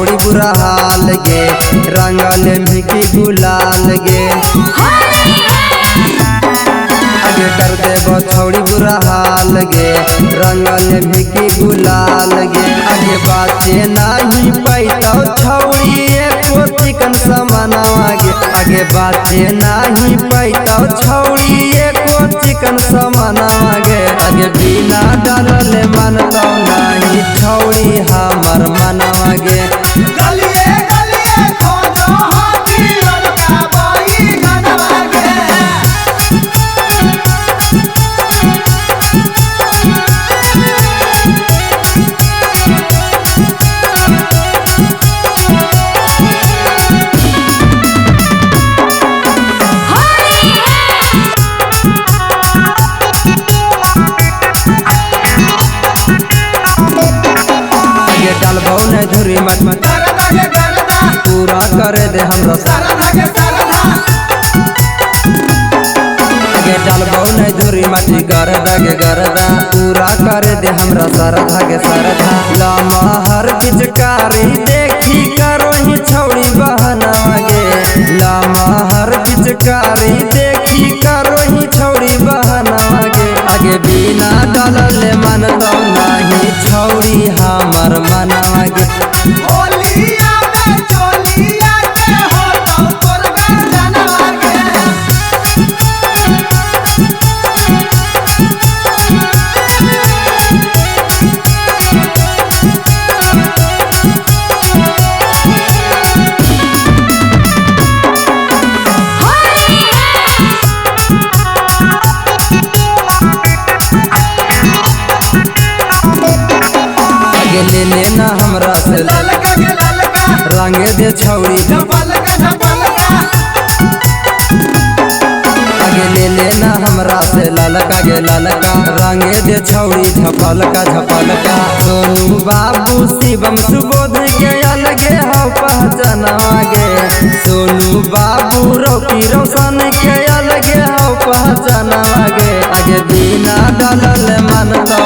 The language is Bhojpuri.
छौड़ी बुरा हाल गे, रंगल मिकी गुलाल गे। आगे कर देबो छौड़ी बुरा हाल गे, रंगल मिकी गुलाल गे। आगे बाते नहीं पैतो छौड़ी एको चिकन समानवा गे। आगे बाते नहीं पैतो छौड़ी एको चिकन समानवा गे। आगे बिना डरल मानतो नहीं छौड़ी हमर मनवा गे। डालबो न धुरी मत मत पूरा करे दे हमरा आगे डालबो न धुरी मटी गरदा गे गरदा पूरा करे दे हमरा सरधा गे सरधा। लमा हर पिचकारी देखी करो ही छौड़ी बहना गे। लमा हर पिचकारी देखी करो ही छौड़ी बहना गे। आगे बिना डालल मानतो नहीं छौड़ी हमर मनवा गे। ले लेना हमरा से रंगे दे छौड़ी आगे ले लेना हमरा से ललका गे ललका रंगे दे छौड़ी झपलका झपलका। सोनू बाबू शिवम सुबोध के अलगे हो पहचानवा गे। सोनू बाबू रोकी रोशन के अलगे हो पहचानवा गे। आगे बिना डलल मानतो